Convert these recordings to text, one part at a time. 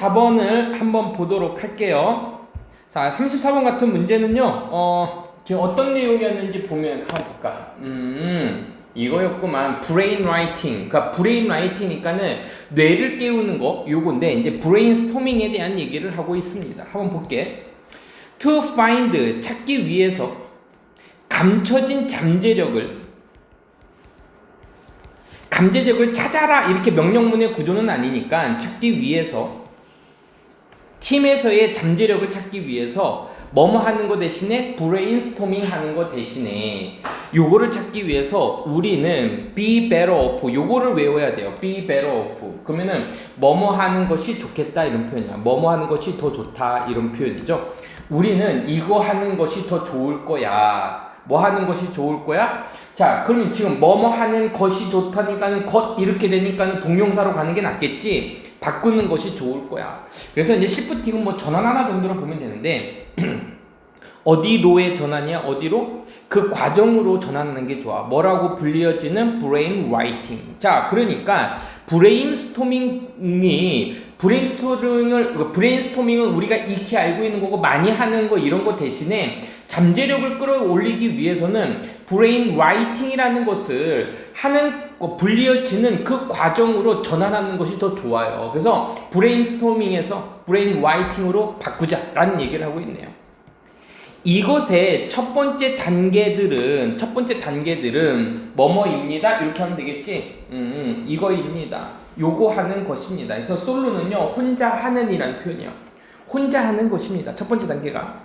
34번을 한번 보도록 할게요. 자, 34번 같은 문제는요, 지금 어떤 내용이었는지 보면 한번 볼까? 이거였구만. 브레인 라이팅. 그러니까 브레인 라이팅이니까는 뇌를 깨우는 거, 요건데, 이제 브레인 스토밍에 대한 얘기를 하고 있습니다. 한번 볼게. To find, 찾기 위해서 감춰진 잠재력을 찾아라 이렇게 명령문의 구조는 아니니까 찾기 위해서 팀에서의 잠재력을 찾기 위해서 뭐뭐 하는 거 대신에 브레인스토밍 하는 거 대신에 요거를 찾기 위해서 우리는 be better off 요거를 외워야 돼요. be better off 그러면은 뭐뭐 하는 것이 좋겠다 이런 표현이야. 뭐뭐 하는 것이 더 좋다 이런 표현이죠. 우리는 이거 하는 것이 더 좋을 거야. 뭐 하는 것이 좋을 거야? 자, 그러면 지금 뭐뭐 하는 것이 좋다니까는 것 이렇게 되니까는 동명사로 가는 게 낫겠지. 바꾸는 것이 좋을 거야. 그래서 이제 시프팅은 뭐 전환 하나 정도로 보면 되는데 어디로의 전환이야? 어디로? 그 과정으로 전환하는 게 좋아. 뭐라고 불리어지는 브레인 라이팅. 자, 그러니까 브레인스토밍은 우리가 익히 알고 있는 거고 많이 하는 거 이런 거 대신에 잠재력을 끌어올리기 위해서는 브레인 라이팅이라는 것을 하는 불리어지는 그 과정으로 전환하는 것이 더 좋아요. 그래서 브레인스토밍에서 브레인 라이팅으로 바꾸자라는 얘기를 하고 있네요. 이것의 첫 번째 단계들은 뭐뭐입니다. 이렇게 하면 되겠지? 이거입니다. 요거 하는 것입니다. 그래서 솔로는요 혼자 하는 이라는 표현이에요. 혼자 하는 것입니다. 첫 번째 단계가.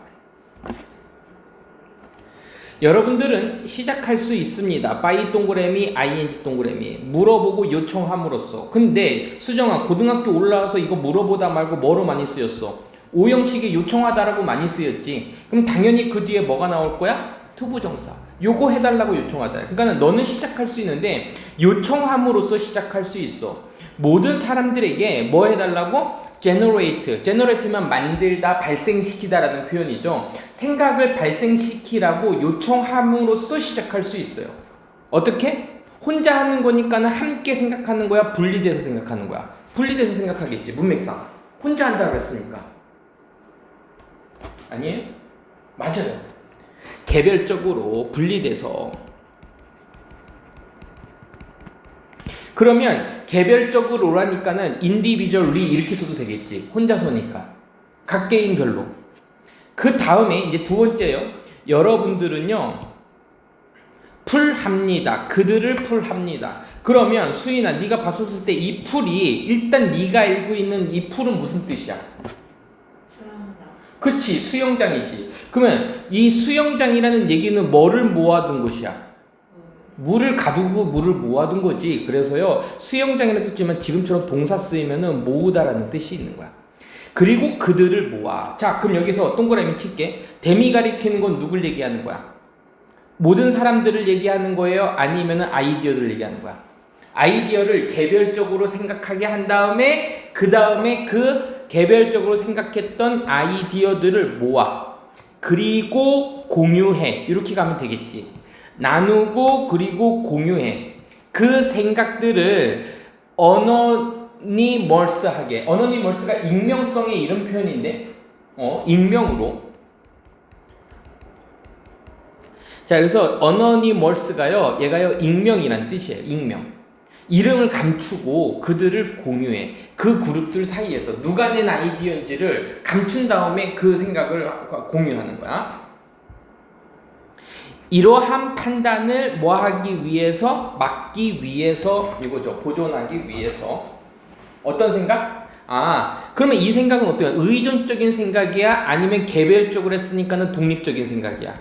여러분들은 시작할 수 있습니다. by 동그라미, ing 동그라미. 물어보고 요청함으로써. 근데 수정아 고등학교 올라와서 이거 물어보다 말고 뭐로 많이 쓰였어? 오형식에 요청하다라고 많이 쓰였지. 그럼 당연히 그 뒤에 뭐가 나올 거야? 투부정사. 요거 해달라고 요청하다. 그러니까 너는 시작할 수 있는데 요청함으로써 시작할 수 있어. 모든 사람들에게 뭐 해달라고? generate면 만들다, 발생시키다라는 표현이죠. 생각을 발생시키라고 요청함으로써 시작할 수 있어요. 어떻게? 혼자 하는 거니까는 함께 생각하는 거야? 분리돼서 생각하는 거야? 분리돼서 생각하겠지, 문맥상. 혼자 한다 그랬으니까. 아니에요? 맞아요. 개별적으로 분리돼서. 그러면 개별적으로라니까는 individually 이렇게 써도 되겠지. 혼자서니까. 각개인별로. 그 다음에 이제 두 번째요. 여러분들은요. 풀합니다. 그들을 풀합니다. 그러면 수인아 네가 봤었을 때 이 풀이 일단 네가 알고 있는 이 풀은 무슨 뜻이야? 수영장. 그치, 수영장이지. 그러면 이 수영장이라는 얘기는 뭐를 모아둔 것이야? 물을 가두고 물을 모아둔 거지. 그래서요 수영장이라는 뜻이지만 지금처럼 동사 쓰이면은 모으다라는 뜻이 있는 거야. 그리고 그들을 모아. 자, 그럼 여기서 동그라미 칠게. 댐이 가리키는 건 누굴 얘기하는 거야? 모든 사람들을 얘기하는 거예요? 아니면은 아이디어를 얘기하는 거야? 아이디어를 개별적으로 생각하게 한 다음에 그 다음에 그 개별적으로 생각했던 아이디어들을 모아. 그리고 공유해. 이렇게 가면 되겠지. 나누고 그리고 공유해. 그 생각들을 어너니멀스하게. 어너니멀스가 익명성의 이런 표현인데 익명으로. 자, 그래서 어너니멀스가요 얘가요 익명이란 뜻이에요. 익명. 이름을 감추고 그들을 공유해. 그 그룹들 사이에서 누가 낸 아이디어인지를 감춘 다음에 그 생각을 공유하는 거야. 이러한 판단을 뭐 하기 위해서? 막기 위해서 이거죠. 보존하기 위해서. 어떤 생각? 그러면 이 생각은 어때요? 의존적인 생각이야? 아니면 개별적으로 했으니까는 독립적인 생각이야?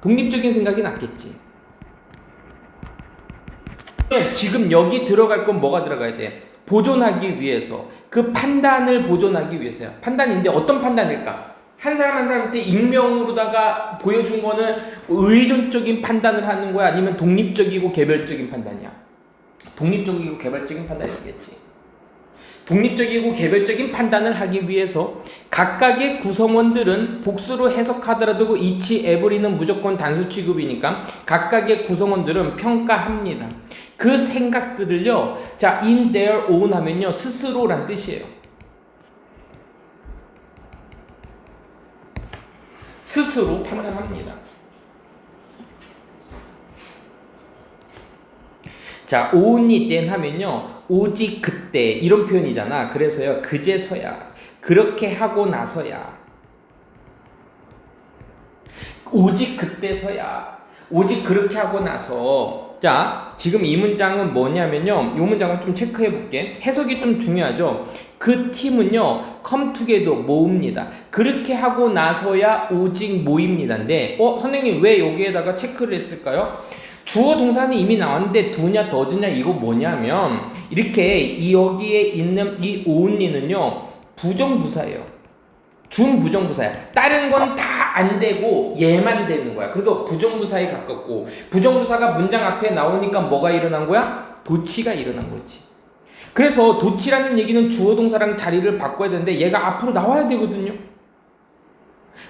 독립적인 생각이 낫겠지. 지금 여기 들어갈 건 뭐가 들어가야 돼? 보존하기 위해서. 그 판단을 보존하기 위해서요. 판단인데 어떤 판단일까? 한 사람 한 사람한테 익명으로다가 보여준 거는 의존적인 판단을 하는 거야? 아니면 독립적이고 개별적인 판단이야? 독립적이고 개별적인 판단이겠지. 독립적이고 개별적인 판단을 하기 위해서 각각의 구성원들은 복수로 해석하더라도 each, every는 무조건 단수 취급이니까 각각의 구성원들은 평가합니다. 그 생각들을요, 자, in their own 하면요, 스스로란 뜻이에요. 스스로 판단합니다. 자, 오은이 땐 하면요, 오직 그때 이런 표현이잖아. 그래서요, 그제서야, 그렇게 하고 나서야, 오직 그때서야, 오직 그렇게 하고 나서. 자, 지금 이 문장은 뭐냐면요, 이 문장을 좀 체크해 볼게. 해석이 좀 중요하죠. 그 팀은요, come together, 모읍니다. 그렇게 하고 나서야 오직 모입니다인데, 선생님 왜 여기에다가 체크를 했을까요? 주어 동사는 이미 나왔는데 두냐 더즈냐 이거 뭐냐면, 이렇게 여기에 있는 이 only는요 부정부사예요. 준부정부사야. 다른 건 다 안 되고 얘만 되는 거야. 그래서 부정부사에 가깝고, 부정부사가 문장 앞에 나오니까 뭐가 일어난 거야? 도치가 일어난 거지. 그래서 도치라는 얘기는 주어 동사랑 자리를 바꿔야 되는데 얘가 앞으로 나와야 되거든요.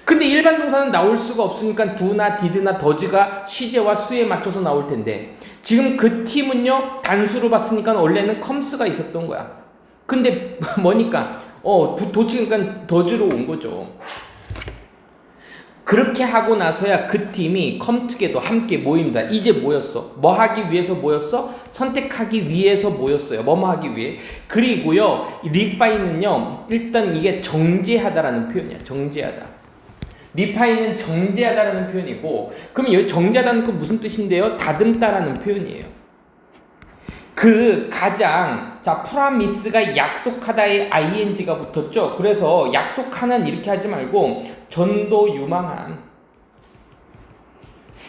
근데 일반 동사는 나올 수가 없으니까 do나 did나 does가 시제와 수에 맞춰서 나올 텐데, 지금 그 팀은요 단수로 봤으니까 원래는 comes가 있었던 거야. 근데 뭐니까 도치니까 does로 온 거죠. 그렇게 하고 나서야 그 팀이 come together, 함께 모입니다. 이제 모였어. 뭐 하기 위해서 모였어? 선택하기 위해서 모였어요. 뭐뭐 하기 위해. 그리고요 refine는요 일단 이게 정제하다라는 표현이야. 정제하다. 리파이는 정제하다라는 표현이고, 그럼 여기 정제하다는 건 무슨 뜻인데요? 다듬다라는 표현이에요. 그 가장, 자, 프라미스가 약속하다에 ing가 붙었죠. 그래서 약속하는 이렇게 하지 말고 전도 유망한,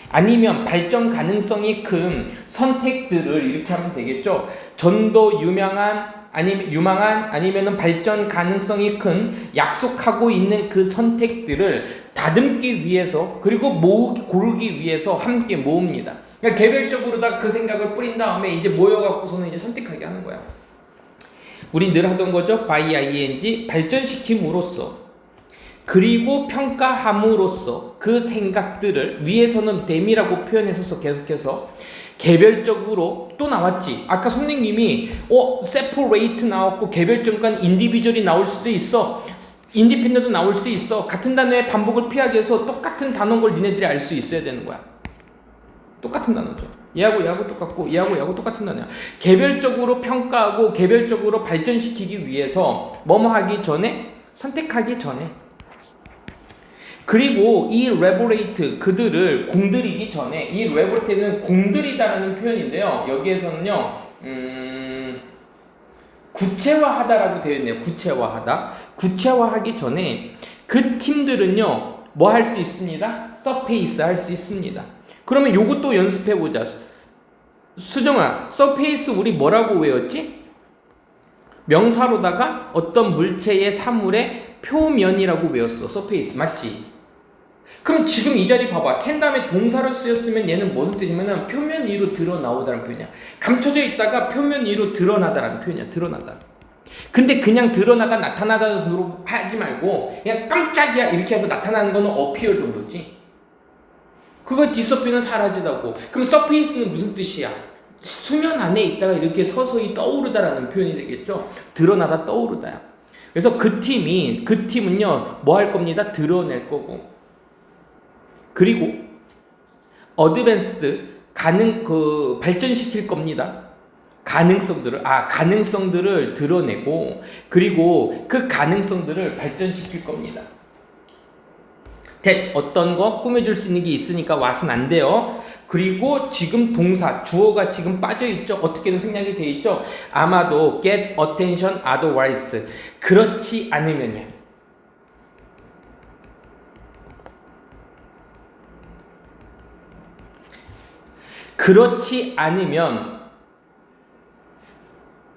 아니면 발전 가능성이 큰 선택들을 이렇게 하면 되겠죠. 전도 유망한 아니면은 발전 가능성이 큰 약속하고 있는 그 선택들을 다듬기 위해서, 그리고 고르기 위해서 함께 모읍니다. 그러니까 개별적으로 다 그 생각을 뿌린 다음에 이제 모여갖고서는 이제 선택하게 하는 거야. 우리 늘 하던 거죠. by ing, 발전시킴으로써, 그리고 평가함으로써 그 생각들을, 위에서는 them이라고 표현했었어. 계속해서 개별적으로 또 나왔지. 아까 선생님이 separate 나왔고 개별적인 individual이 나올 수도 있어. independent도 나올 수 있어. 같은 단어의 반복을 피하기 위해서 똑같은 단어인 걸 니네들이 알 수 있어야 되는 거야. 똑같은 단어죠. 얘하고 똑같고 얘하고 똑같은 단어야. 개별적으로 평가하고 개별적으로 발전시키기 위해서 뭐뭐 하기 전에, 선택하기 전에, 그리고 이 레보레이트, 그들을 공들이기 전에, 이 레보레이트는 공들이다라는 표현인데요. 여기에서는요 구체화하다라고 되어 있네요. 구체화하기 전에 그 팀들은요 뭐 할 수 있습니다? 서페이스 할 수 있습니다. 그러면 요것도 연습해보자. 수정아, 서페이스 우리 뭐라고 외웠지? 명사로다가 어떤 물체의 사물의 표면이라고 외웠어. 서페이스 맞지? 그럼 지금 이 자리 봐봐. 캔 다음에 동사로 쓰였으면 얘는 무슨 뜻이냐면 표면 위로 드러나오다라는 표현이야. 감춰져 있다가 표면 위로 드러나다라는 표현이야. 드러나다. 근데 그냥 드러나다 나타나다로 하지 말고 그냥 깜짝이야 이렇게 해서 나타나는 거는 어피얼 정도지. 그거 디서피는 사라지다고. 그럼 서페이스는 무슨 뜻이야? 수면 안에 있다가 이렇게 서서히 떠오르다라는 표현이 되겠죠. 드러나다 떠오르다야. 그래서 그 팀은요 뭐 할 겁니다? 드러낼 거고. 그리고 어드밴스드 발전시킬 겁니다. 가능성들을 드러내고, 그리고 그 가능성들을 발전시킬 겁니다. 어떤 거 꾸며줄 수 있는 게 있으니까 와서는 안 돼요. 그리고 지금 동사, 주어가 지금 빠져있죠. 어떻게든 생략이 돼 있죠. 아마도 get attention otherwise, 그렇지 않으면요. 그렇지 않으면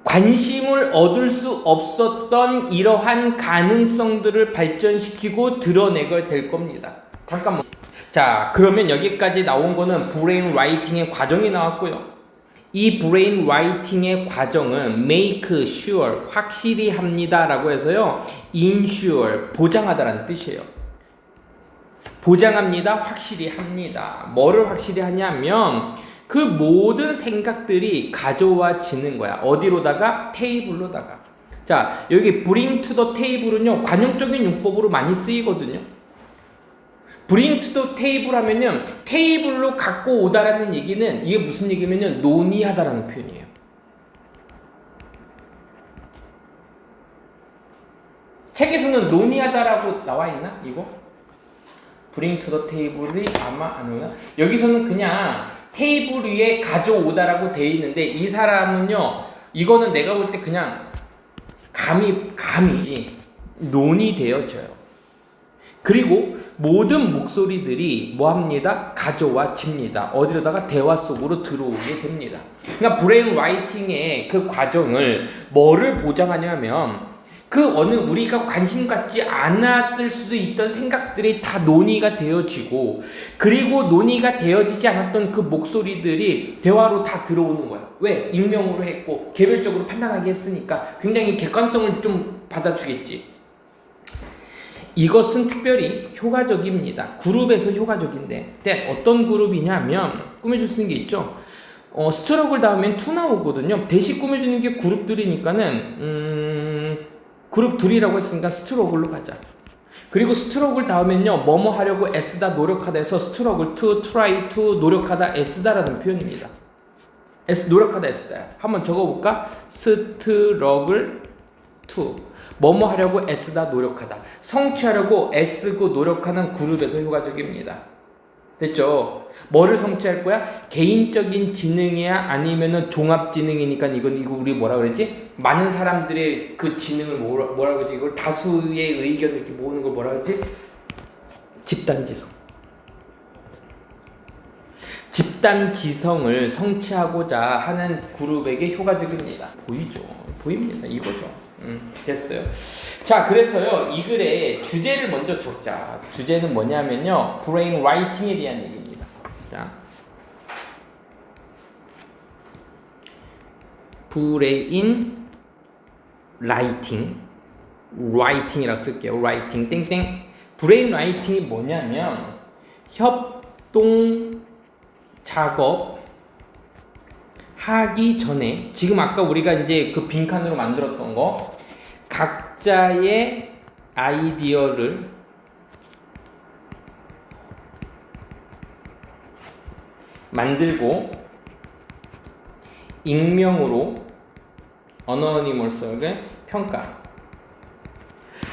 관심을 얻을 수 없었던 이러한 가능성들을 발전시키고 드러내게 될 겁니다. 잠깐만. 자, 그러면 여기까지 나온 거는 브레인 라이팅의 과정이 나왔고요. 이 브레인 라이팅의 과정은 make sure, 확실히 합니다 라고 해서요, ensure, 보장하다라는 뜻이에요. 보장합니다, 확실히 합니다. 뭐를 확실히 하냐면 그 모든 생각들이 가져와지는 거야. 어디로다가? 테이블로다가. 자, 여기 bring to the table은요 관용적인 용법으로 많이 쓰이거든요. bring to the table 하면요, 테이블로 갖고 오다라는 얘기는 이게 무슨 얘기냐면요, 논의하다라는 표현이에요. 책에서는 논의하다라고 나와 있나? 이거? bring to the table이 아마 안 오나? 여기서는 그냥 테이블 위에 가져오다라고 돼 있는데 이 사람은요, 이거는 내가 볼 때 그냥 감히 논의되어져요. 그리고 모든 목소리들이 뭐합니다? 가져와집니다. 어디로다가 대화 속으로 들어오게 됩니다. 그러니까 브레인 라이팅의 그 과정을 뭐를 보장하냐면 그 어느 우리가 관심 갖지 않았을 수도 있던 생각들이 다 논의가 되어지고, 그리고 논의가 되어지지 않았던 그 목소리들이 대화로 다 들어오는 거야. 왜? 익명으로 했고 개별적으로 판단하게 했으니까 굉장히 객관성을 좀 받아주겠지. 이것은 특별히 효과적입니다. 그룹에서 효과적인데 어떤 그룹이냐면 꾸며줄 수 있는 게 있죠. 스트럭을 다음엔 2 나오거든요. 대신 꾸며주는 게 그룹들이니까는 그룹 둘이라고 했으니까 스트럭을로 가자. 그리고 스트럭을 다음엔요, 뭐뭐 하려고 애쓰다 노력하다 해서 스트럭을 to, try to, 노력하다 애쓰다라는 표현입니다. 노력하다 애쓰다. 한번 적어볼까? 스트럭을 to, 뭐뭐 하려고 애쓰다 노력하다. 성취하려고 애쓰고 노력하는 그룹에서 효과적입니다. 됐죠? 뭐를 성취할 거야? 개인적인 지능이야? 아니면은 종합 지능이니까 이거 우리 뭐라 그랬지? 많은 사람들의 그 지능을 뭐라 그러지? 이걸 다수의 의견을 이렇게 모으는 걸 뭐라 그러지? 집단지성. 집단지성을 성취하고자 하는 그룹에게 효과적입니다. 보이죠? 보입니다. 이거죠. 됐어요. 자, 그래서요, 이 글의 주제를 먼저 적자. 주제는 뭐냐면요, 브레인 라이팅에 대한 얘기입니다. 자, 브레인 라이팅이라고 쓸게요. 라이팅 땡땡. 브레인 라이팅이 뭐냐면 협동 작업 하기 전에, 지금 아까 우리가 이제 그 빈칸으로 만들었던 거, 각자의 아이디어를 만들고 익명으로 어너니머스하게 평가.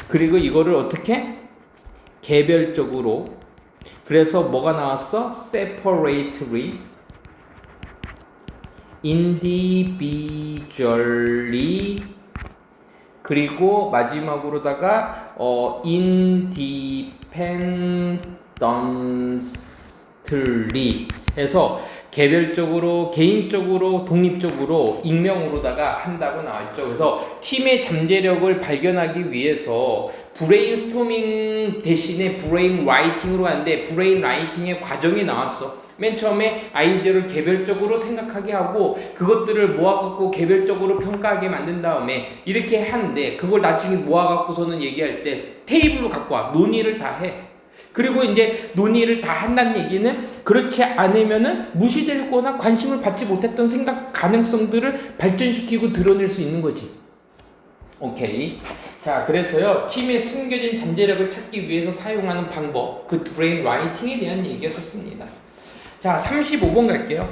그리고 이거를 어떻게? 개별적으로. 그래서 뭐가 나왔어? separately, individually, 그리고 마지막으로다가 independently 해서 개별적으로, 개인적으로, 독립적으로, 익명으로다가 한다고 나와있죠. 그래서 팀의 잠재력을 발견하기 위해서 브레인스토밍 대신에 브레인 라이팅으로 하는데, 브레인 라이팅의 과정이 나왔어. 맨 처음에 아이디어를 개별적으로 생각하게 하고 그것들을 모아갖고 개별적으로 평가하게 만든 다음에 이렇게 하는데, 그걸 나중에 모아갖고서는 얘기할 때 테이블로 갖고 와. 논의를 다 해. 그리고 이제 논의를 다 한다는 얘기는 그렇지 않으면은 무시되거나 관심을 받지 못했던 생각 가능성들을 발전시키고 드러낼 수 있는 거지. 오케이. 자, 그래서요, 팀의 숨겨진 잠재력을 찾기 위해서 사용하는 방법, 그 브레인 라이팅에 대한 얘기였었습니다. 자, 35번 갈게요.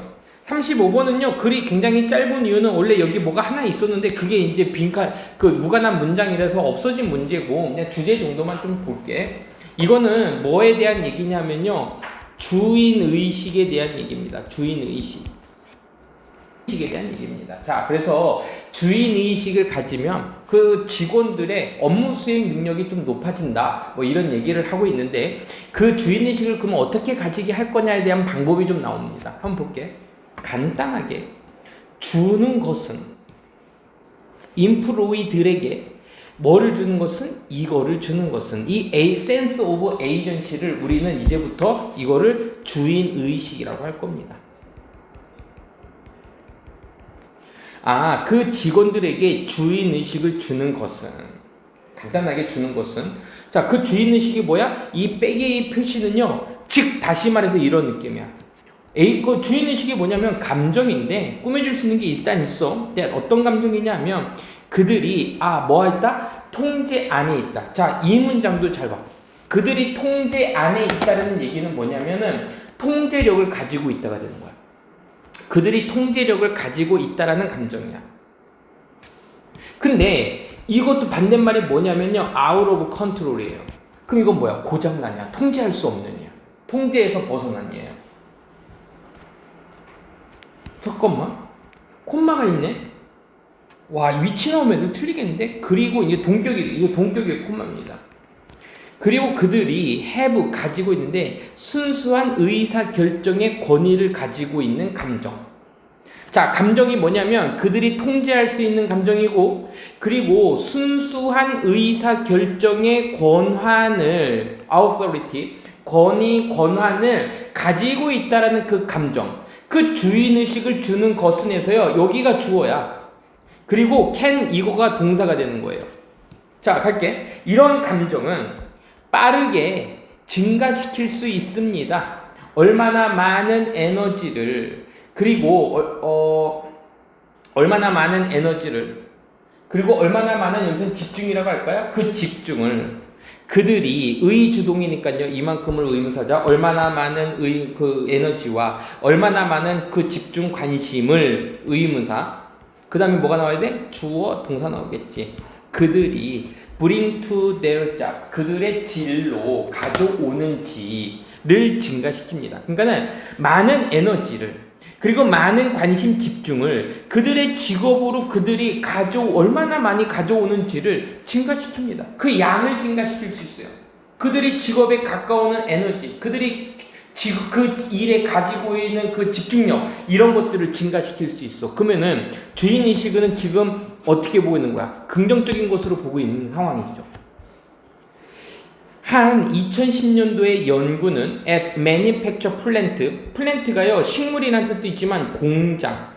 35번은요, 글이 굉장히 짧은 이유는 원래 여기 뭐가 하나 있었는데 그게 이제 빈칸, 그 무관한 문장이라서 없어진 문제고, 그냥 주제 정도만 좀 볼게. 이거는 뭐에 대한 얘기냐면요, 주인의식에 대한 얘기입니다. 주인의식에 대한 얘기입니다. 자, 그래서 주인의식을 가지면 그 직원들의 업무 수행 능력이 좀 높아진다, 뭐 이런 얘기를 하고 있는데, 그 주인의식을 그러면 어떻게 가지게 할 거냐에 대한 방법이 좀 나옵니다. 한번 볼게. 간단하게 주는 것은, 인플로이들에게 뭐를 주는 것은, 이거를 주는 것은, 이 센스 오브 에이전시를 우리는 이제부터 이거를 주인의식이라고 할 겁니다. 그 직원들에게 주인의식을 주는 것은, 간단하게 주는 것은, 자, 그 주인의식이 뭐야? 이 빼개의 표시는요, 즉 다시 말해서 이런 느낌이야. 그 주인의식이 뭐냐면 감정인데, 꾸며줄 수 있는 게 일단 있어. 어떤 감정이냐면 그들이 뭐 했다? 통제 안에 있다. 자, 이 문장도 잘 봐. 그들이 통제 안에 있다는 얘기는 뭐냐면은 통제력을 가지고 있다가 되는 거야. 그들이 통제력을 가지고 있다라는 감정이야. 근데 이것도 반대말이 뭐냐면요, out of control이에요. 그럼 이건 뭐야? 고장나냐? 통제할 수 없느냐? 통제에서 벗어나냐? 잠깐만, 콤마가 있네. 와, 위치 나오면 틀리겠는데? 그리고 이게 동격의 콤마입니다. 그리고 그들이 have 가지고 있는데 순수한 의사 결정의 권위를 가지고 있는 감정. 자, 감정이 뭐냐면 그들이 통제할 수 있는 감정이고, 그리고 순수한 의사 결정의 권한을 authority, 권한을 가지고 있다라는 그 감정. 그 주인 의식을 주는 것은에서요, 여기가 주어야. 그리고 can 이거가 동사가 되는 거예요. 자, 갈게. 이런 감정은 빠르게 증가시킬 수 있습니다. 얼마나 많은 에너지를, 그리고 얼마나 많은 에너지를, 그리고 얼마나 많은, 여기서 집중이라고 할까요? 그 집중을 그들이 의주동이니까요, 이만큼을 의무사자, 얼마나 많은 그 에너지와 얼마나 많은 그 집중 관심을 의문사, 그 다음에 뭐가 나와야 돼? 주어 동사 나오겠지. 그들이 bring to their job, 그들의 진로 가져오는지를 증가시킵니다. 그러니까는 많은 에너지를, 그리고 많은 관심 집중을 그들의 직업으로 그들이 얼마나 많이 가져오는지를 증가시킵니다. 그 양을 증가시킬 수 있어요. 그들이 직업에 가까워오는 에너지, 그들이 그 일에 가지고 있는 그 집중력, 이런 것들을 증가시킬 수 있어. 그러면은 주인의식은 지금 어떻게 보고 있는 거야? 긍정적인 것으로 보고 있는 상황이죠. 한 2010년도의 연구는 at manufacture plant, 플랜트가요 식물이라는 뜻도 있지만 공장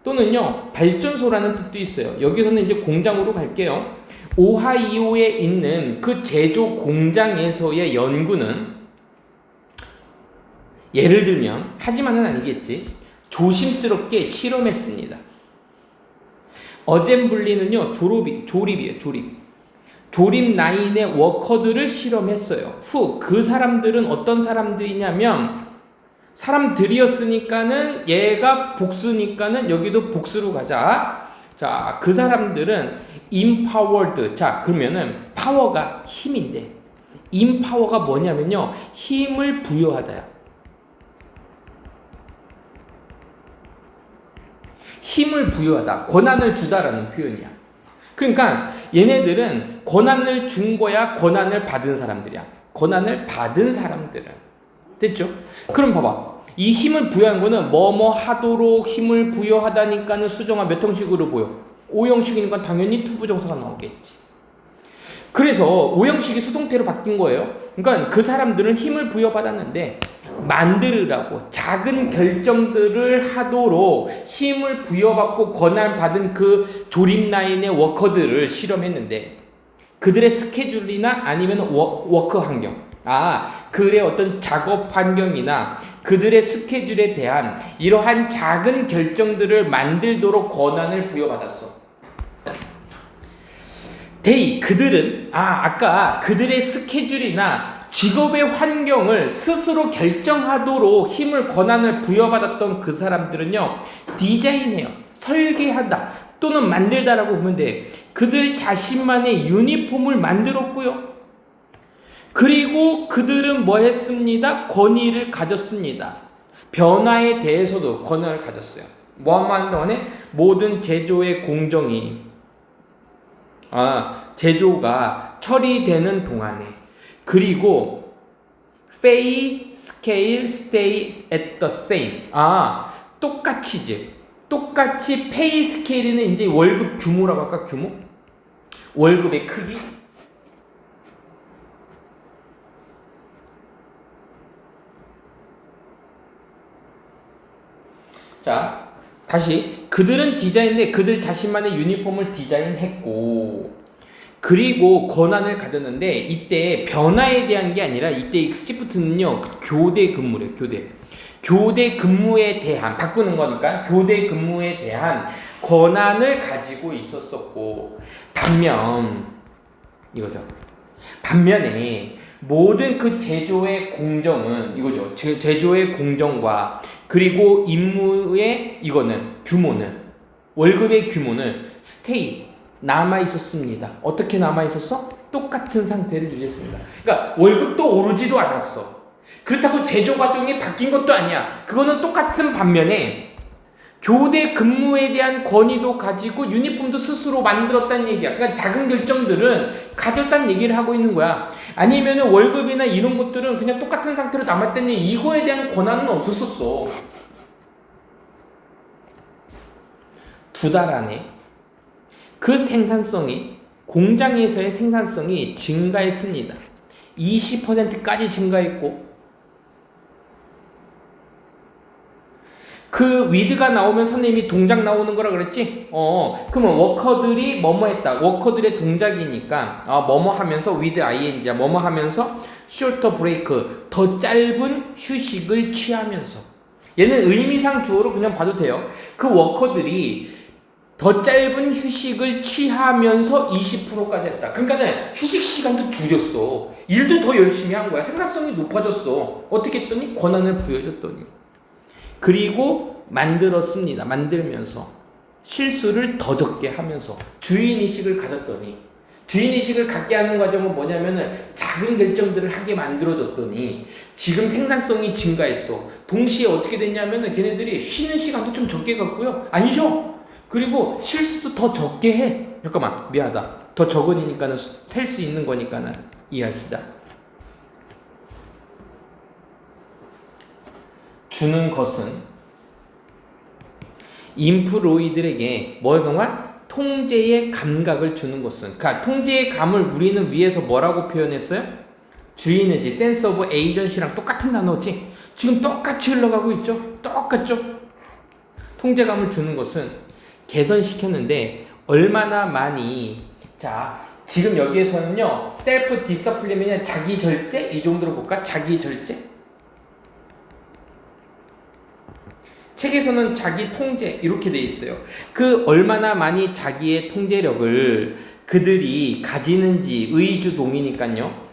또는요 발전소라는 뜻도 있어요. 여기서는 이제 공장으로 갈게요. 오하이오에 있는 그 제조 공장에서의 연구는, 예를 들면, 하지만은 아니겠지, 조심스럽게 실험했습니다. 어셈블리는요 조립이에요. 조립 라인의 워커들을 실험했어요. 그 사람들은 어떤 사람들이냐면, 사람들이었으니까는 얘가 복수니까는 여기도 복수로 가자. 자, 그 사람들은 empowered. 자, 그러면은 파워가 힘인데, empower가 뭐냐면요 힘을 부여하다야. 힘을 부여하다, 권한을 주다라는 표현이야. 그러니까 얘네들은 권한을 준 거야, 권한을 받은 사람들이야. 권한을 받은 사람들은. 됐죠? 그럼 봐봐. 이 힘을 부여한 거는 뭐뭐 하도록 힘을 부여하다니까는 수정화 몇 형식으로 보여? 5형식이니까 당연히 투부정사가 나오겠지. 그래서 5형식이 수동태로 바뀐 거예요. 그러니까 그 사람들은 힘을 부여받았는데 만들으라고, 작은 결정들을 하도록 힘을 부여받고 권한받은 그 조립 라인의 워커들을 실험했는데, 그들의 스케줄이나 아니면 워크 환경, 그들의 어떤 작업 환경이나 그들의 스케줄에 대한 이러한 작은 결정들을 만들도록 권한을 부여받았어. 그들은 아까 그들의 스케줄이나 직업의 환경을 스스로 결정하도록 힘을, 권한을 부여받았던 그 사람들은요 디자인해요, 설계하다 또는 만들다라고 보면 돼. 그들 자신만의 유니폼을 만들었고요, 그리고 그들은 뭐 했습니다? 권위를 가졌습니다. 변화에 대해서도 권한을 가졌어요. 뭐만 동안에 모든 제조의 공정이 제조가 처리되는 동안에, 그리고 pay, scale, stay at the same. 똑같이 pay scale는 이제 월급 규모라고 할까? 규모? 월급의 크기? 자, 다시. 그들은 디자인인데 그들 자신만의 유니폼을 디자인했고, 그리고 권한을 가졌는데, 이때 변화에 대한 게 아니라, 이때 시프트는요 교대 근무래요. 교대 근무에 대한, 바꾸는 거니까 교대 근무에 대한 권한을 가지고 있었었고, 반면에 모든 그 제조의 공정은 이거죠. 제조의 공정과 그리고 임무의 이거는 규모는 월급의 규모는 스테이 남아 있었습니다. 어떻게 남아 있었어? 똑같은 상태를 유지했습니다. 그러니까 월급도 오르지도 않았어. 그렇다고 제조 과정이 바뀐 것도 아니야. 그거는 똑같은 반면에 교대 근무에 대한 권위도 가지고 유니폼도 스스로 만들었다는 얘기야. 그러니까 작은 결정들은 가졌다는 얘기를 하고 있는 거야. 아니면은 월급이나 이런 것들은 그냥 똑같은 상태로 남았다는 얘기. 이거에 대한 권한은 없었었어. 2달 안에 그 생산성이 공장에서의 생산성이 증가했습니다. 20%까지 증가했고 그 위드가 나오면 선생님이 동작 나오는 거라 그랬지? 그러면 워커들이 뭐뭐 했다. 워커들의 동작이니까 뭐뭐 하면서 with ing야. 뭐뭐 하면서 shorter break 더 짧은 휴식을 취하면서. 얘는 의미상 주어로 그냥 봐도 돼요. 그 워커들이 더 짧은 휴식을 취하면서 20%까지 했다. 그러니까는 휴식 시간도 줄였어. 일도 더 열심히 한 거야. 생산성이 높아졌어. 어떻게 했더니 권한을 부여줬더니. 그리고 만들었습니다. 만들면서 실수를 더 적게 하면서 주인의식을 가졌더니 주인의식을 갖게 하는 과정은 뭐냐면은 작은 결정들을 하게 만들어줬더니 지금 생산성이 증가했어. 동시에 어떻게 됐냐면은 걔네들이 쉬는 시간도 좀 적게 갖고요. 안 쉬어. 그리고 실수도 더 적게 해. 잠깐만 미안하다. 더 적으니까는 셀 수 있는 거니까는 이해하시자. 주는 것은 인프로이들에게 뭐가 통제의 감각을 주는 것은 그러니까 통제의 감을 우리는 위에서 뭐라고 표현했어요? 주인의식, sense of agency랑 똑같은 단어지. 지금 똑같이 흘러가고 있죠? 똑같죠? 통제감을 주는 것은 개선시켰는데 얼마나 많이 자 지금 여기에서는요 셀프 디서플린이냐 자기 절제 이 정도로 볼까? 자기 절제 책에서는 자기 통제 이렇게 돼 있어요. 그 얼마나 많이 자기의 통제력을 그들이 가지는지 의주동이니까요.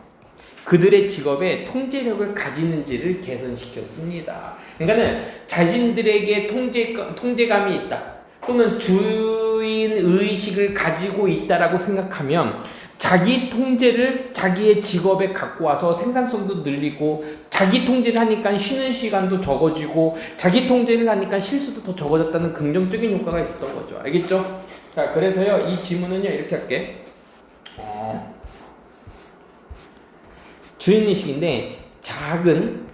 그들의 직업에 통제력을 가지는지를 개선시켰습니다. 그러니까는 자신들에게 통제감이 있다. 또는 주인 의식을 가지고 있다라고 생각하면 자기 통제를 자기의 직업에 갖고 와서 생산성도 늘리고 자기 통제를 하니까 쉬는 시간도 적어지고 자기 통제를 하니까 실수도 더 적어졌다는 긍정적인 효과가 있었던 거죠. 알겠죠? 자, 그래서요 이 지문은요 이렇게 할게. 주인의식인데 작은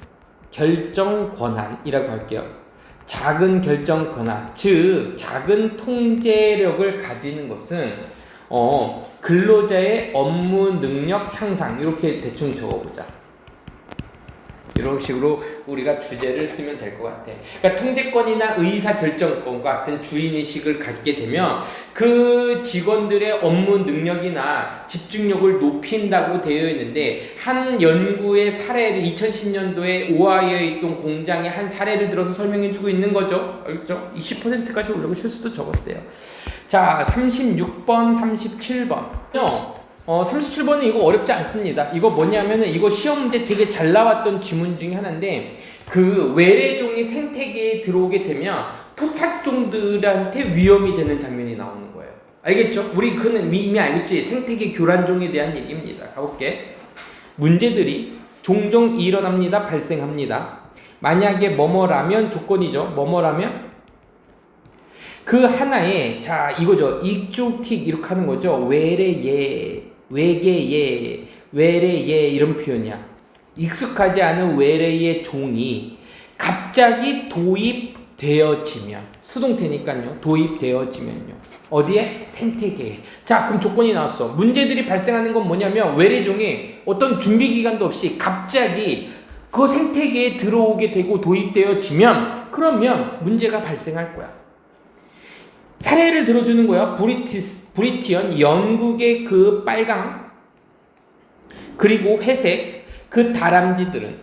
결정 권한이라고 할게요. 작은 결정 권한, 즉 작은 통제력을 가지는 것은 근로자의 업무 능력 향상 이렇게 대충 적어보자. 이런 식으로 우리가 주제를 쓰면 될 것 같아. 그러니까 통제권이나 의사결정권과 같은 주인의식을 갖게 되면 그 직원들의 업무 능력이나 집중력을 높인다고 되어 있는데 한 연구의 사례를 2010년도에 오하이오에 있던 공장의 한 사례를 들어서 설명해주고 있는 거죠. 알겠죠? 20%까지 올라고 실수도 적었대요. 자, 36번, 37번. 37번은 이거 어렵지 않습니다. 이거 뭐냐면은 이거 시험 문제 되게 잘 나왔던 지문 중에 하나인데 그 외래종이 생태계에 들어오게 되면 토착종들한테 위험이 되는 장면이 나오는 거예요. 알겠죠? 우리 그는 이미 알겠지? 생태계 교란종에 대한 얘기입니다. 가볼게. 문제들이 종종 일어납니다. 발생합니다. 만약에 뭐뭐라면 조건이죠. 뭐뭐라면 그 하나에 자 이거죠. 익조틱 이렇게 하는 거죠. 외래예, 외계예, 외래예 이런 표현이야. 익숙하지 않은 외래의 종이 갑자기 도입되어지면 수동태니까요. 도입되어지면요. 어디에? 생태계에. 자 그럼 조건이 나왔어. 문제들이 발생하는 건 뭐냐면 외래종이 어떤 준비 기간도 없이 갑자기 그 생태계에 들어오게 되고 도입되어지면 그러면 문제가 발생할 거야. 사례를 들어주는 거야. 브리티언 영국의 그 빨강 그리고 회색 그 다람쥐들은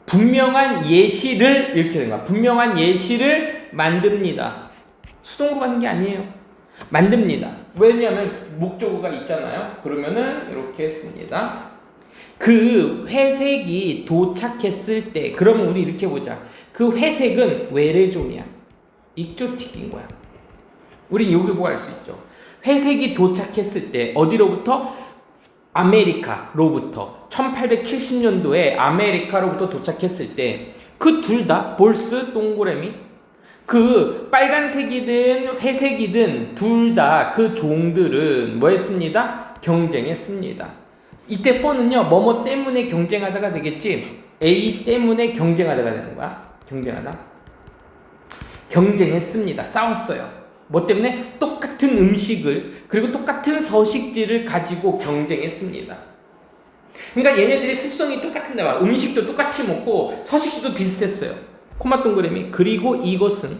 분명한 예시를 이렇게 된 거야. 분명한 예시를 만듭니다. 수동으로 가는 게 아니에요. 만듭니다. 왜냐하면 목적어가 있잖아요. 그러면은 이렇게 씁니다. 그 회색이 도착했을 때, 그러면 우리 이렇게 보자. 그 회색은 외래종이야. 익조틱인 거야. 우리 여기 보고 알 수 있죠. 회색이 도착했을 때 어디로부터? 아메리카로부터 1870년도에 아메리카로부터 도착했을 때 그 둘 다 볼스 동그라미 그 빨간색이든 회색이든 둘 다 그 종들은 뭐 했습니다? 경쟁했습니다. 이때 for는요 뭐뭐 때문에 경쟁하다가 되겠지. A 때문에 경쟁하다가 되는 거야. 경쟁했습니다. 싸웠어요. 뭐 때문에? 똑같은 음식을 그리고 똑같은 서식지를 가지고 경쟁했습니다. 그러니까 얘네들의 습성이 똑같은데 막 음식도 똑같이 먹고 서식지도 비슷했어요. 코마 동그라미. 그리고 이것은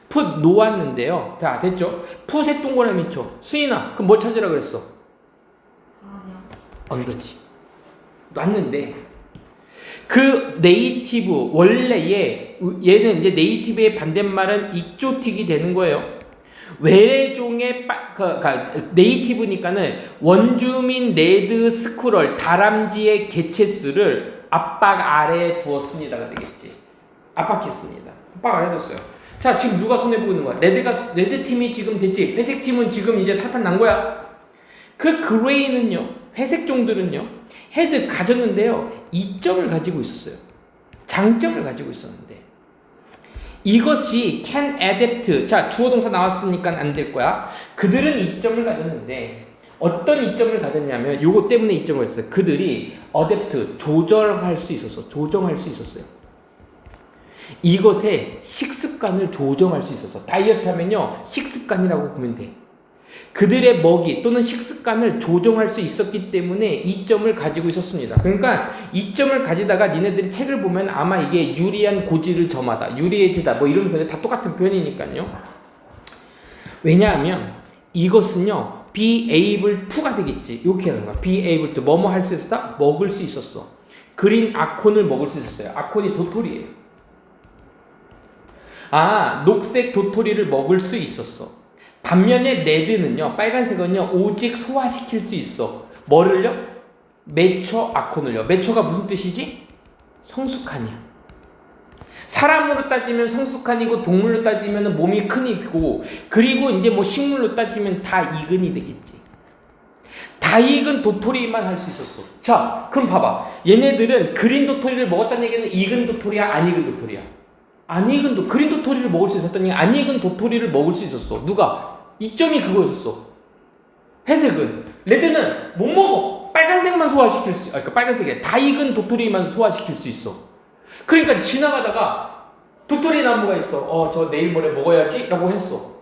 풋 놓았는데요. 자 됐죠? 풋의 동그라미 쳐. 수인아 그럼 뭐 찾으라 그랬어? 아니요. 언더지. 놨는데 그 네이티브 원래의 얘는 이제 네이티브의 반대말은 익조틱이 되는 거예요. 외래종의 네이티브니까는 원주민 레드 스쿠럴 다람쥐의 개체수를 압박 아래에 두었습니다가 되겠지. 압박했습니다. 압박 아래에 뒀어요. 자 지금 누가 손해 보고 있는 거야? 레드 팀이 지금 됐지. 회색 팀은 지금 이제 살판 난 거야. 그 그레이는요, 회색 종들은요, 헤드 가졌는데요, 이점을 가지고 있었어요. 장점을 가지고 있었는데 이것이 can adapt. 자 주어 동사 나왔으니까 안 될 거야. 그들은 이점을 가졌는데 어떤 이점을 가졌냐면 요거 때문에 이점을 가졌어요. 그들이 adapt 조정할 수 있었어요. 이것의 식습관을 조정할 수 있어서 다이어트 하면요 식습관이라고 보면 돼. 그들의 먹이 또는 식습관을 조정할 수 있었기 때문에 이점을 가지고 있었습니다. 그러니까 이점을 가지다가 니네들이 책을 보면 아마 이게 유리한 고지를 점하다, 유리해지다 뭐 이런 표현이 다 똑같은 표현이니까요. 왜냐하면 이것은요 be able to가 되겠지. 이렇게 하는 거야. be able to 뭐뭐 할 수 있었다? 먹을 수 있었어. 그린 아콘을 먹을 수 있었어요. 아콘이 도토리예요. 아 녹색 도토리를 먹을 수 있었어. 반면에 레드는요, 빨간색은요, 오직 소화시킬 수 있어. 뭐를요? 메초 아콘을요. 메초가 무슨 뜻이지? 성숙한이야. 사람으로 따지면 성숙한이고, 동물로 따지면 몸이 큰이고, 그리고 이제 뭐 식물로 따지면 다 익은이 되겠지. 다 익은 도토리만 할 수 있었어. 자, 그럼 봐봐. 얘네들은 그린 도토리를 먹었다는 얘기는 익은 도토리야, 안 익은 도토리야? 그린 도토리를 먹을 수 있었다니 안 익은 도토리를 먹을 수 있었어. 누가? 이점이 그거였어. 회색은. 레드는 못 먹어. 빨간색만 소화시킬 수, 그러니까 빨간색이 다 익은 도토리만 소화시킬 수 있어. 그러니까 지나가다가 도토리 나무가 있어. 저 내일 모레 먹어야지 라고 했어.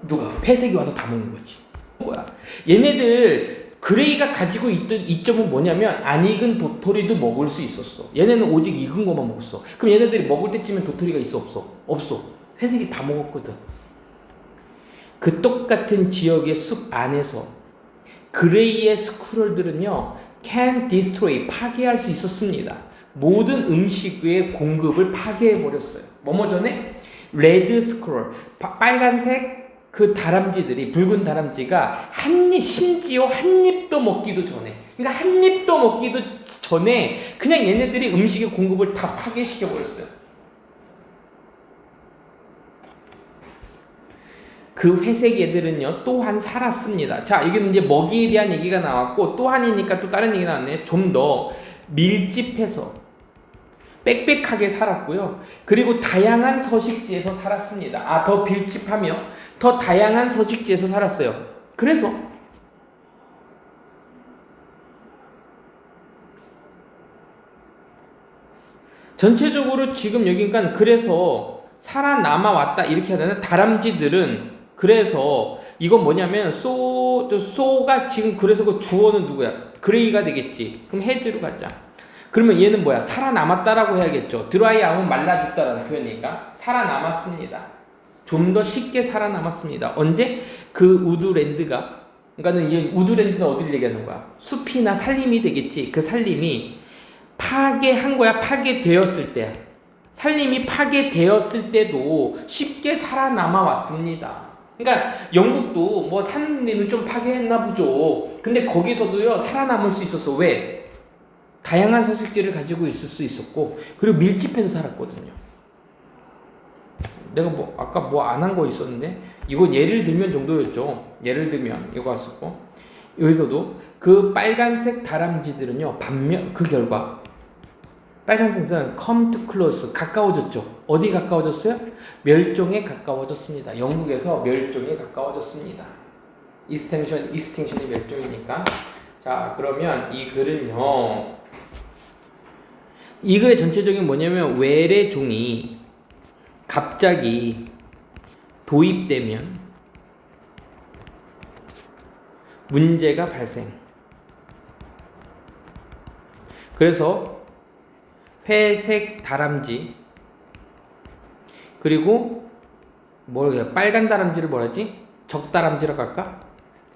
누가? 회색이 와서 다 먹는 거지. 뭐야? 얘네들 그레이가 가지고 있던 이점은 뭐냐면 안 익은 도토리도 먹을 수 있었어. 얘네는 오직 익은 것만 먹었어. 그럼 얘네들이 먹을 때쯤엔 도토리가 있어 없어? 없어. 회색이 다 먹었거든. 그 똑같은 지역의 숲 안에서 그레이의 스쿠럴들은요 can destroy 파괴할 수 있었습니다. 모든 음식의 공급을 파괴해버렸어요. 뭐뭐 전에? 레드 스쿠럴 빨간색 그 다람쥐들이 붉은 다람쥐가 심지어 한 입도 먹기도 전에 그러니까 한 입도 먹기도 전에 그냥 얘네들이 음식의 공급을 다 파괴시켜 버렸어요. 그 회색 애들은요 또한 살았습니다. 자 이게 이제 먹이에 대한 얘기가 나왔고 또한이니까 또 다른 얘기 나왔네. 좀 더 밀집해서 빽빽하게 살았고요. 그리고 다양한 서식지에서 살았습니다. 더 밀집하며 더 다양한 서식지에서 살았어요. 그래서 전체적으로 지금 여기니까 그래서 살아남아 왔다 이렇게 하는 다람쥐들은 그래서 이건 뭐냐면 소가 지금 그래서 그 주어는 누구야? 그레이가 되겠지. 그럼 해즈로 가자. 그러면 얘는 뭐야? 살아남았다라고 해야겠죠. 드라이 아웃은 말라 죽다라는 표현이니까 살아남았습니다. 좀 더 쉽게 살아남았습니다. 언제? 그 우드랜드가 그러니까는 이 우드랜드는 어디를 얘기하는 거야? 숲이나 산림이 되겠지. 그 산림이 파괴한 거야. 파괴되었을 때. 산림이 파괴되었을 때도 쉽게 살아남아 왔습니다. 그러니까 영국도 뭐 산림을 좀 파괴했나 보죠. 근데 거기서도요 살아남을 수 있었어. 왜? 다양한 서식지를 가지고 있을 수 있었고, 그리고 밀집해서 살았거든요. 내가 뭐 아까 뭐 안 한 거 있었는데, 이거 예를 들면 정도였죠. 예를 들면 이거 왔었고, 여기서도 그 빨간색 다람쥐들은요 반면 그 결과 빨간색은 come to close 가까워졌죠. 어디 가까워졌어요? 멸종에 가까워졌습니다. 영국에서 멸종에 가까워졌습니다. extinction이 멸종이니까. 자, 그러면 이 글은요, 이 글의 전체적인 뭐냐면 외래종이 갑자기 도입되면 문제가 발생. 그래서 회색 다람쥐, 그리고 빨간 다람쥐를 뭐라지? 적다람쥐라고 할까?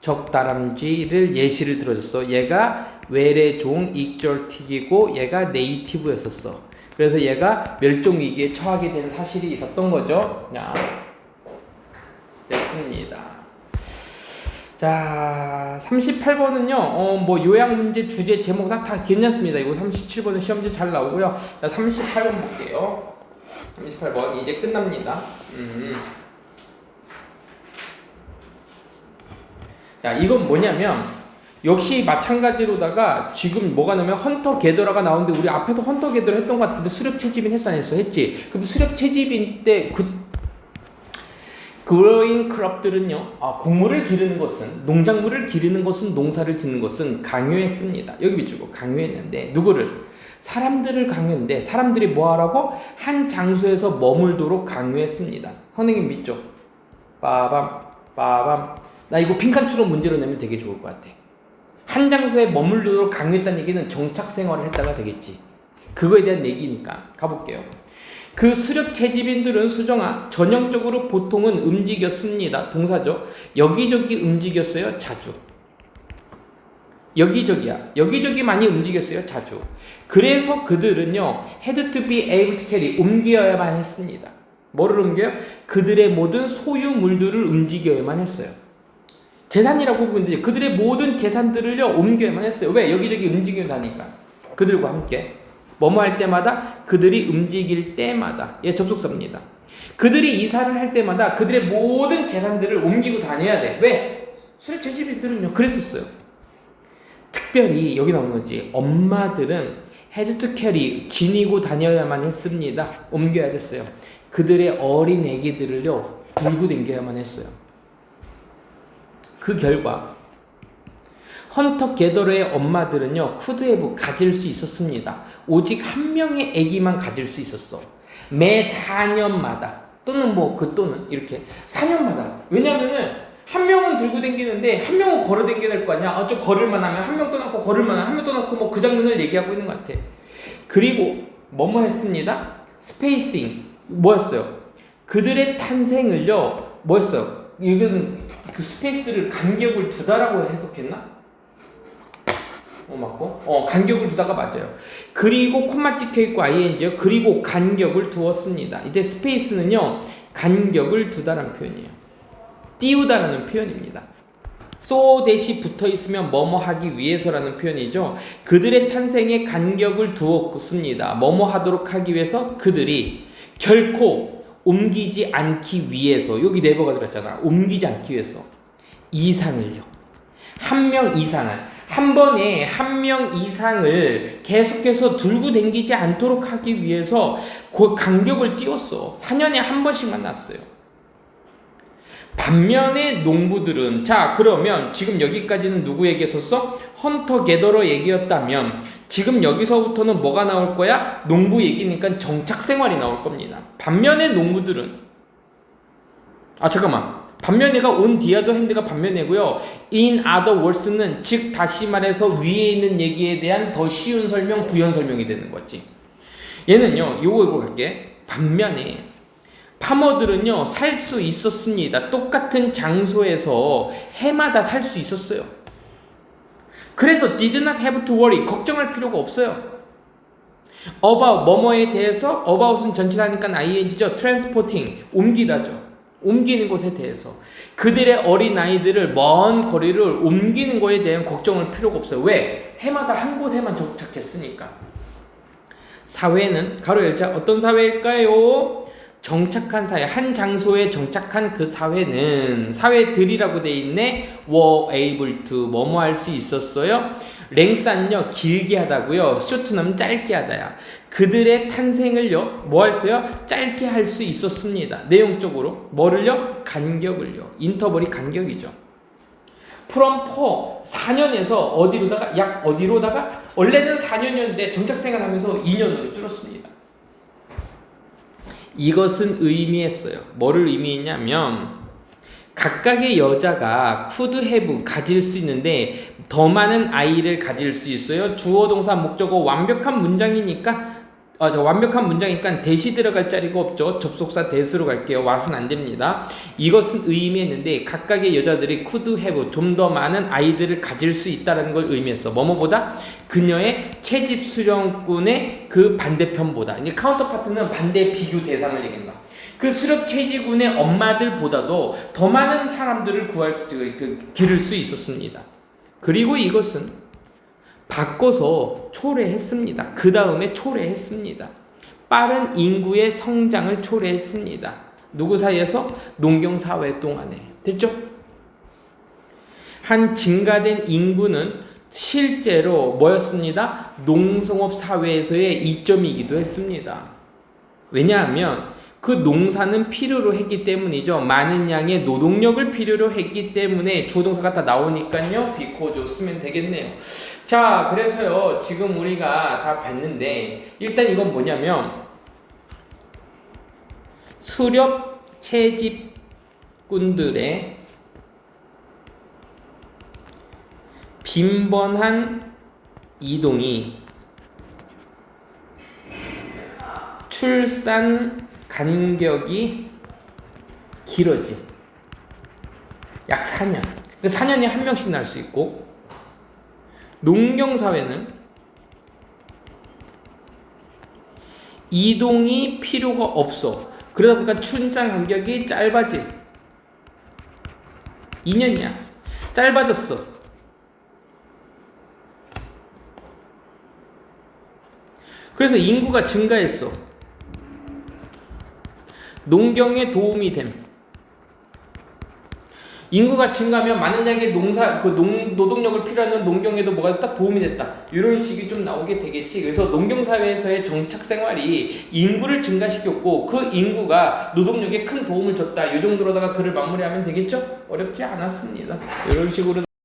적다람쥐를 예시를 들어줬어. 얘가 외래종 익절틱이고 얘가 네이티브였었어. 그래서 얘가 멸종 위기에 처하게 된 사실이 있었던 거죠. 야, 됐습니다. 자, 38번은요, 뭐 요약 문제 주제 제목 다 괜찮습니다. 이거 37번은 시험지 잘 나오고요. 자, 38번 볼게요. 38번 이제 끝납니다. 자, 이건 뭐냐면 역시 마찬가지로다가 지금 뭐가 나오면 헌터 게더라가 나오는데, 우리 앞에서 헌터 게더라 했던 것 같은데 수렵 채집인 했어 안 했어? 했지. 그럼 수렵 채집인 때 그로잉 크롭들은요, 곡물을 기르는 것은, 농작물을 기르는 것은, 농사를 짓는 것은 강요했습니다. 여기 비추고 강요했는데 누구를? 사람들을 강요했는데, 사람들이 뭐 하라고? 한 장소에서 머물도록 강요했습니다. 선생님 믿죠? 빠밤 빠밤. 나 이거 핑칸추로 문제로 내면 되게 좋을 것 같아. 한 장소에 머물도록 강요했다는 얘기는 정착 생활을 했다가 되겠지. 그거에 대한 얘기니까 가볼게요. 그 수렵 채집인들은 수정아 전형적으로 보통은 움직였습니다. 동사죠. 여기저기 움직였어요. 자주. 여기저기야. 여기저기 많이 움직였어요. 자주. 그래서 그들은요, had to be able to carry, 옮겨야만 했습니다. 뭐를 옮겨요? 그들의 모든 소유물들을 움직여야만 했어요. 재산이라고 보면 되죠. 그들의 모든 재산들을요 옮겨야만 했어요. 왜? 여기저기 움직여 다니까. 그들과 함께 뭐뭐 할 때마다, 그들이 움직일 때마다. 예, 접속사입니다. 그들이 이사를 할 때마다 그들의 모든 재산들을 옮기고 다녀야 돼. 왜? 수렵 채집인들은요 그랬었어요. 특별히 여기 나오는 거지. 엄마들은 had to carry, 지니고 다녀야만 했습니다. 옮겨야 됐어요. 그들의 어린 애기들을요 들고 다녀야만 했어요. 그 결과 헌터 게더러의 엄마들은요 쿠드헤브 가질 수 있었습니다. 오직 한 명의 아기만 가질 수 있었어. 매 4년마다 또는 또는 이렇게 4년마다. 왜냐면은 한 명은 들고 다니는데 한 명은 걸어 다녀야 될 거 아니야. 좀 걸을만 하면 한 명 떠났고, 걸을만 하면 한 명 떠났고, 그 장면을 얘기하고 있는 것 같아. 그리고 뭐뭐 했습니다. 스페이싱 뭐였어요? 그들의 탄생을요 뭐였어요? 이건 그 스페이스를 간격을 두다라고 해석했나? 맞고? 간격을 두다가 맞아요. 그리고 콤마 찍혀있고 ing요. 그리고 간격을 두었습니다. 이때 스페이스는요 간격을 두다라는 표현이에요. 띄우다라는 표현입니다. so 대시 붙어있으면 뭐뭐 하기 위해서라는 표현이죠. 그들의 탄생에 간격을 두었습니다. 뭐뭐 하도록 하기 위해서, 그들이 결코 옮기지 않기 위해서. 여기 네버가 들었잖아. 옮기지 않기 위해서. 이상을요. 한 명 이상을. 한 번에 한 명 이상을 계속해서 들고 다니지 않도록 하기 위해서 그 간격을 띄웠어. 4년에 한 번씩만 났어요. 반면에 농부들은, 자 그러면 지금 여기까지는 누구 얘기했었어? 헌터 게더러 얘기였다면 지금 여기서부터는 뭐가 나올 거야? 농부 얘기니까 정착 생활이 나올 겁니다. 반면에 농부들은, 반면에가 on the other hand가 반면에고요. in other words는 즉 다시 말해서 위에 있는 얘기에 대한 더 쉬운 설명, 부연 설명이 되는 거지. 얘는요, 요거 갈게. 반면에 파머들은요 살 수 있었습니다. 똑같은 장소에서 해마다 살 수 있었어요. 그래서 did not have to worry, 걱정할 필요가 없어요. about, 뭐뭐에 대해서, about은 전치사니까 ing죠. transporting, 옮기다죠. 옮기는 것에 대해서 그들의 어린아이들을 먼 거리를 옮기는 것에 대한 걱정을 필요가 없어요. 왜? 해마다 한 곳에만 정착했으니까. 사회는 가로 열자 어떤 사회일까요? 정착한 사회, 한 장소에 정착한 그 사회는 사회들이라고 돼 있네. were able to 뭐뭐 할 수 있었어요. 랭산요 길게 하다고요. 쇼트는 짧게 하다야. 그들의 탄생을요 뭐 할수요? 짧게 할 수 있었습니다. 내용적으로 뭐를요? 간격을요. 인터벌이 간격이죠. from 4년에서 어디로다가 약 어디로다가 원래는 4년이었는데 정착 생활하면서 2년으로 줄었습니다. 이것은 의미했어요. 뭐를 의미했냐면 각각의 여자가 could have 가질 수 있는데 더 많은 아이를 가질 수 있어요. 주어 동사 목적어 완벽한 문장이니까 대시 들어갈 자리가 없죠. 접속사 대수로 갈게요. what은 안 됩니다. 이것은 의미했는데 각각의 여자들이 could have 좀 더 많은 아이들을 가질 수 있다는 걸 의미했어. 뭐뭐보다 그녀의 채집 수령꾼의 그 반대편보다. 이제 카운터파트는 반대 비교 대상을 얘기한다. 그 수렵 채집군의 엄마들보다도 더 많은 사람들을 기를 수 있었습니다. 그리고 이것은 바꿔서 초래했습니다. 그 다음에 초래했습니다. 빠른 인구의 성장을 초래했습니다. 누구 사이에서? 농경사회 동안에. 됐죠? 한 증가된 인구는 실제로 뭐였습니다? 농성업 사회에서의 이점이기도 했습니다. 왜냐하면 그 농사는 필요로 했기 때문이죠. 많은 양의 노동력을 필요로 했기 때문에 주동사가 다 나오니까요. because 쓰면 되겠네요. 자, 그래서요. 지금 우리가 다 봤는데 일단 이건 뭐냐면 수렵 채집꾼들의 빈번한 이동이 출산 간격이 길어지. 약 4년. 4년에 한 명씩 날 수 있고 농경사회는 이동이 필요가 없어. 그러다 보니까 출산 간격이 짧아지. 2년이야. 짧아졌어. 그래서 인구가 증가했어. 농경에 도움이 됨. 인구가 증가하면 많은 양의 노동력을 필요하는 농경에도 뭐가 딱 도움이 됐다. 이런 식이 좀 나오게 되겠지. 그래서 농경사회에서의 정착 생활이 인구를 증가시켰고 그 인구가 노동력에 큰 도움을 줬다. 이 정도로다가 글을 마무리하면 되겠죠? 어렵지 않았습니다. 이런 식으로